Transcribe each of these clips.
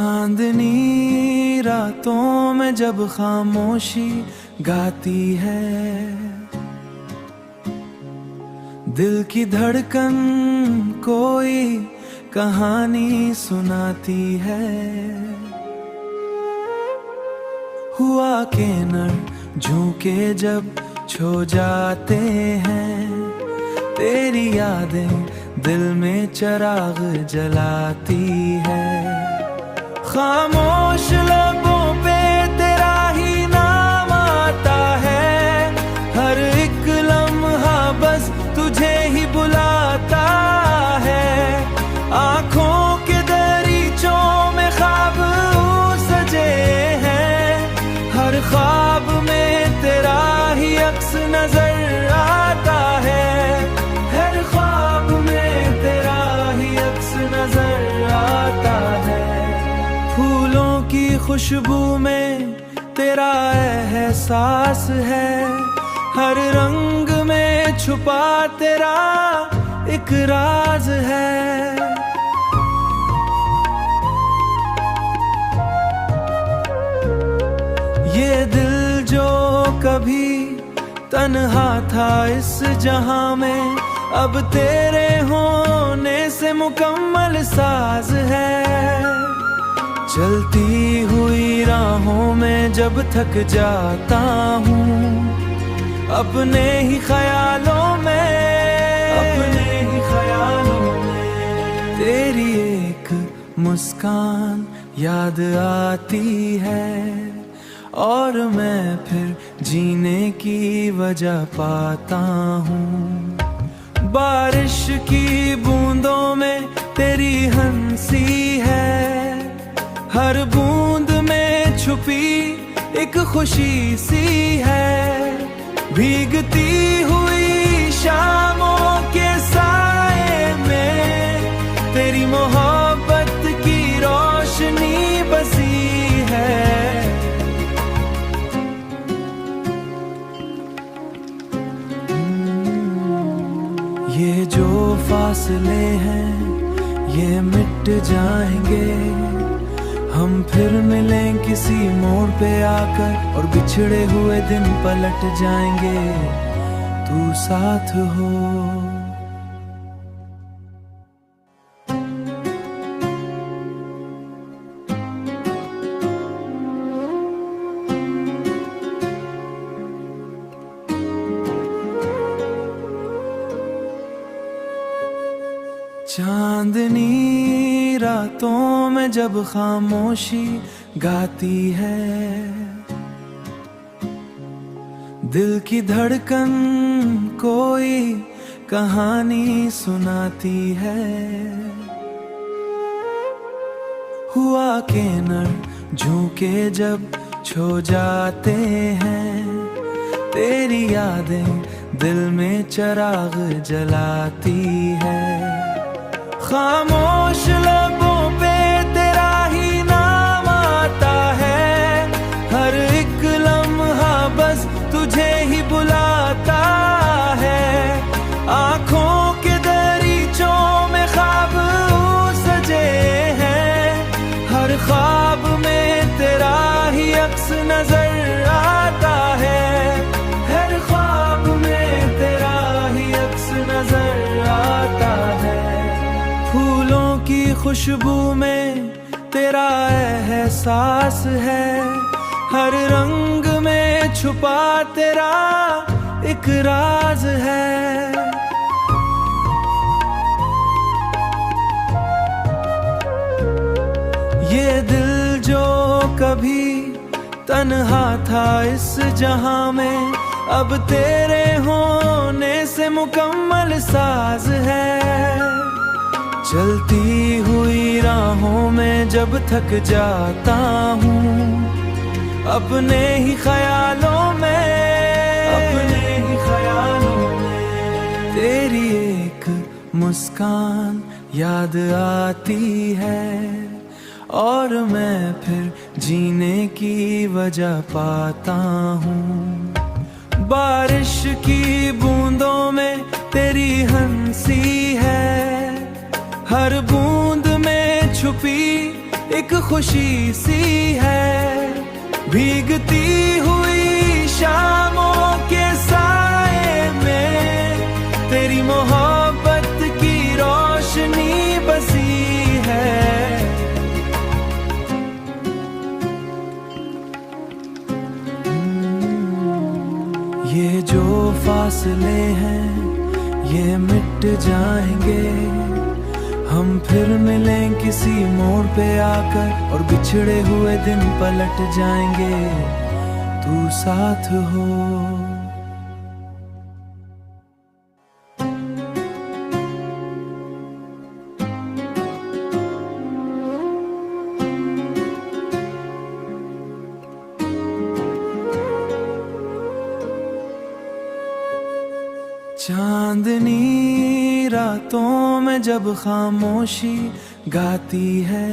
चांदनी रातों में जब खामोशी गाती है, दिल की धड़कन कोई कहानी सुनाती है। हुआ के नर झोंके जब छो जाते हैं, तेरी यादें दिल में चिराग जलाती है। खामोश लबों पे तेरा ही नाम आता है, हर एक लम्हा बस तुझे ही बुलाता है। आँखों के दरीचों में ख्वाब सजे हैं, हर ख्वाब में तेरा ही अक्स नजर आता है। हर ख्वाब में तेरा ही अक्स नजर आता है। फूलों की खुशबू में तेरा एहसास है, हर रंग में छुपा तेरा एक राज है। ये दिल जो कभी तन्हा था इस जहां में, अब तेरे होने से मुकम्मल साज है। चलती हुई राहों में जब थक जाता हूँ, अपने ही ख्यालों में तेरी एक मुस्कान याद आती है, और मैं फिर जीने की वजह पाता हूँ। बारिश की बूंदों में तेरी हंसी है, हर बूंद में छुपी एक खुशी सी है। भीगती हुई शामों के साए में तेरी मोहब्बत की रोशनी बसी है। ये जो फासले हैं ये मिट जाएंगे, हम फिर मिलें किसी मोड़ पे आकर, और बिछड़े हुए दिन पलट जाएंगे, तू साथ हो। चांदनी रातों में जब खामोशी गाती है, दिल की धड़कन कोई कहानी सुनाती है। हुआ के नर झोंके जब छो जाते हैं, तेरी यादें दिल में चिराग जलाती है। खामोश लबों पे तेरा ही नाम आता है, हर एक लम्हा बस तुझे ही बुलाता है। आँखों के दरीचों में ख्वाब सजे हैं, हर ख्वाब में तेरा ही अक्स नजर आता है। हर ख्वाब में तेरा ही अक्स नजर आता है। फूलों की खुशबू में तेरा एहसास है, हर रंग में छुपा तेरा एक राज है। ये दिल जो कभी तन्हा था इस जहां में, अब तेरे होने से मुकम्मल साज है। चलती हुई राहों में जब थक जाता हूँ, अपने ही ख्यालों में तेरी एक मुस्कान याद आती है, और मैं फिर जीने की वजह पाता हूँ। बारिश की बूंदों में तेरी हंसी है, हर बूंद में छुपी एक खुशी सी है। भीगती हुई शामों के साए में तेरी मोहब्बत की रोशनी बसी है। ये जो फासले हैं ये मिट जाएंगे, हम फिर मिलें किसी मोड़ पे आकर और बिछड़े हुए दिन पलट जाएंगे, तू साथ हो। चांदनी रातों में जब खामोशी गाती है,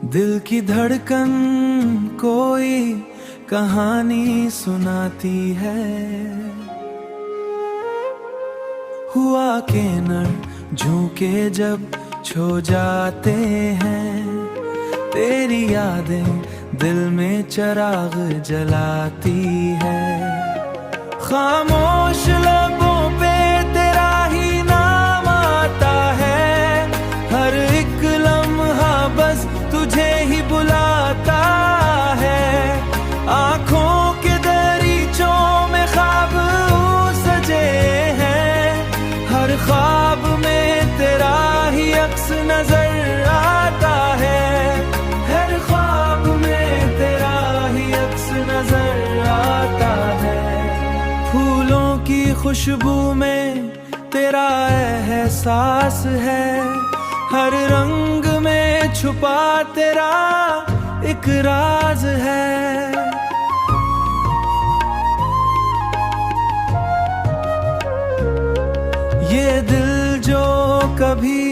दिल की धड़कन कोई कहानी सुनाती है। हुआ के नर झोंके जब छो जाते हैं, तेरी यादें दिल में चिराग जलाती है। खामोश लबों पे तेरा ही नाम आता है, हर एक लम्हा बस तुझे ही बुलाता है। आँखों के दरीचों में ख्वाब सजे हैं, हर ख्वाब में तेरा ही अक्स नजर आता है। हर ख्वाब में तेरा ही अक्स नजर आता है। फूलों की खुशबू में तेरा एहसास है, हर रंग में छुपा तेरा एक राज है। ये दिल जो कभी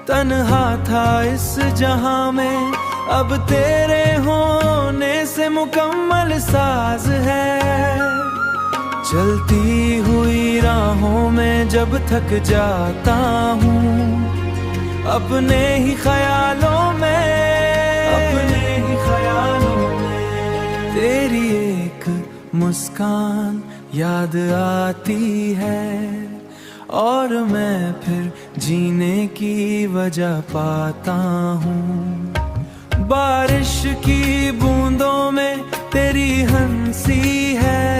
तन्हा था इस जहां में, अब तेरे होने से मुकम्मल साज है। चलती हुई राहों में जब थक जाता हूँ, अपने ही ख्यालों में तेरी एक मुस्कान याद आती है, और मैं फिर जीने की वजह पाता हूँ। बारिश की बूंदों में तेरी हंसी है,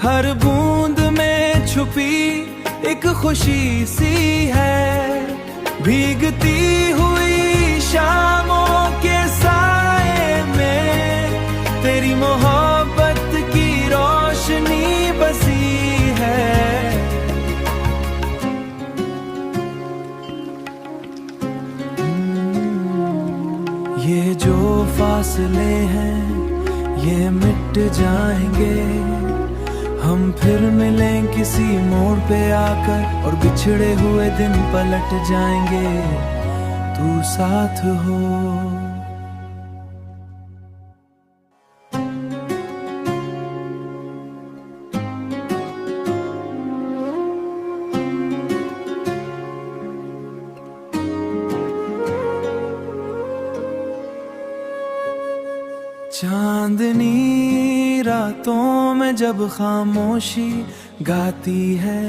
हर बूंद में छुपी एक खुशी सी है। भीगती हुई शामों के साए में तेरी मोहब्बत की रोशनी बसी है। ये जो फासले हैं ये मिट जाएंगे, हम फिर मिलें किसी मोड़ पे आकर और बिछड़े हुए दिन पलट जाएंगे, तू साथ हो। चांदनी रातों में जब खामोशी गाती है,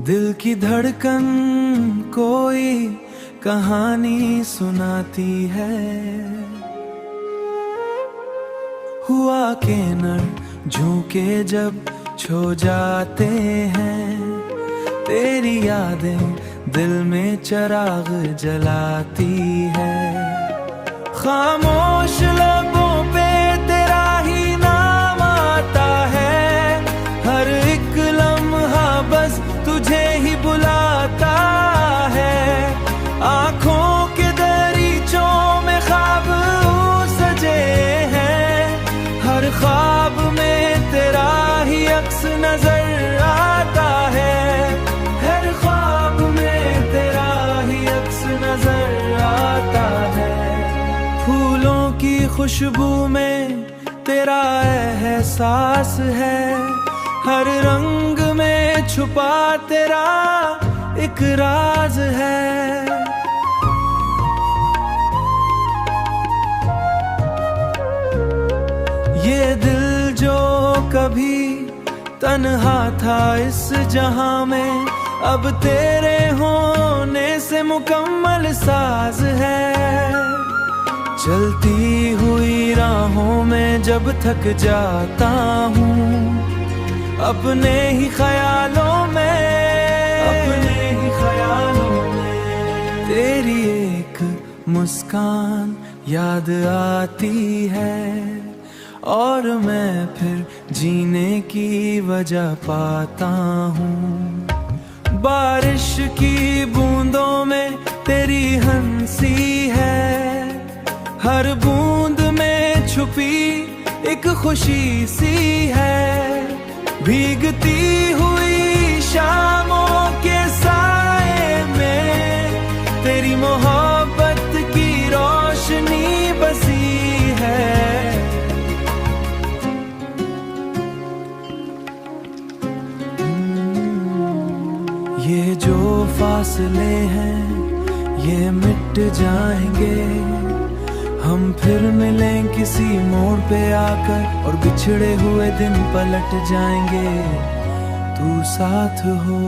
दिल की धड़कन कोई कहानी सुनाती है। हुआ के नर झोंके जब छो जाते हैं, तेरी यादें दिल में चिराग जलाती है। खामोश लबों पे तेरा ही नाम आता है, हर एक लम्हा बस तुझे ही बुलाता है। आँखों के दरीचों में ख्वाब सजे हैं, हर ख्वाब में तेरा ही अक्स नजर आता है। हर ख्वाब में तेरा ही अक्स नजर आता है। फूलों की खुशबू में तेरा एहसास है, हर रंग में छुपा तेरा एक राज है। ये दिल जो कभी तन्हा था इस जहां में, अब तेरे होने से मुकम्मल साज है। चलती हुई राहों में जब थक जाता हूँ, अपने ही ख्यालों में तेरी एक मुस्कान याद आती है, और मैं फिर जीने की वजह पाता हूँ। बारिश की बूंदों में तेरी हंसी है, हर बूंद में छुपी एक खुशी सी है। भीगती हुई शामों के साए में तेरी मोहब्बत की रोशनी बसी है। ये जो फासले हैं ये मिट जाएंगे, हम फिर मिलें किसी मोड़ पे आकर, और बिछड़े हुए दिन पलट जाएंगे, तू साथ हो।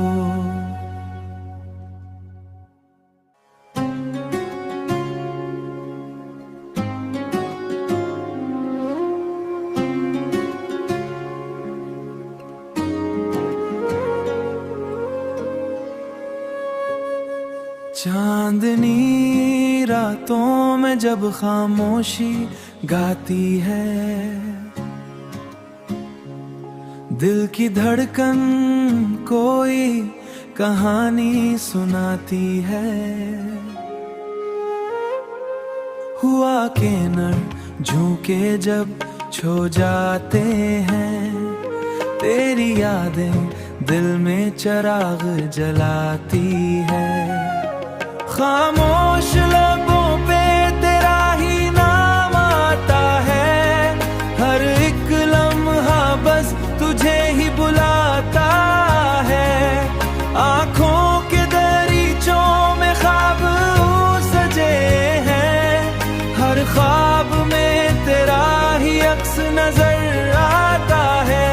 चांदनी रातों में जब खामोशी गाती है, दिल की धड़कन कोई कहानी सुनाती है। हुआ के नर झोंके जब छो जाते हैं, तेरी यादें दिल में चिराग जलाती है। खामोश लबों पे तेरा ही नाम आता है, हर एक लम्हा बस तुझे ही बुलाता है। आँखों के दरीचों में ख्वाब सजे हैं, हर ख्वाब में तेरा ही अक्स नजर आता है।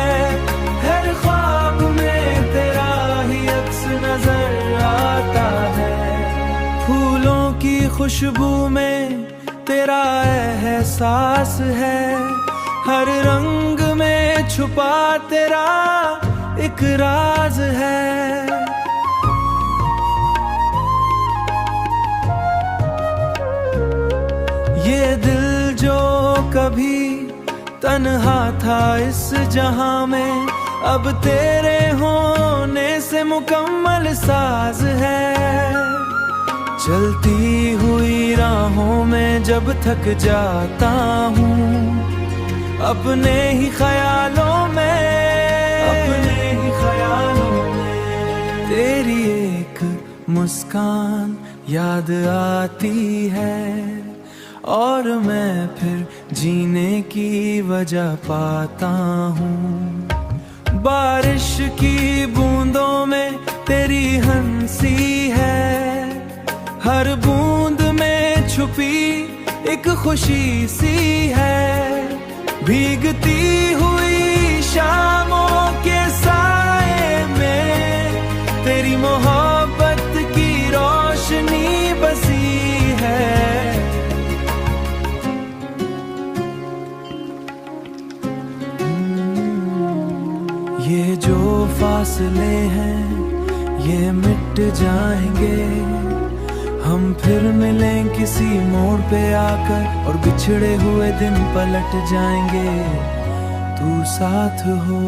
हर ख्वाब में तेरा ही अक्स नजर आता है। फूलों की खुशबू में तेरा एहसास है, हर रंग में छुपा तेरा एक राज है। ये दिल जो कभी तन्हा था इस जहां में, अब तेरे होने से मुकम्मल साज है। चलती हुई राहों में जब थक जाता हूँ, अपने ही ख्यालों में तेरी एक मुस्कान याद आती है, और मैं फिर जीने की वजह पाता हूँ। बारिश की बूंदों में तेरी हंसी है, हर बूंद में छुपी एक खुशी सी है। भीगती हुई शामों के साए में तेरी मोहब्बत की रोशनी बसी है। ये जो फासले हैं ये मिट जाएंगे, हम फिर मिलें किसी मोड़ पे आकर, और बिछड़े हुए दिन पलट जाएंगे, तू साथ हो।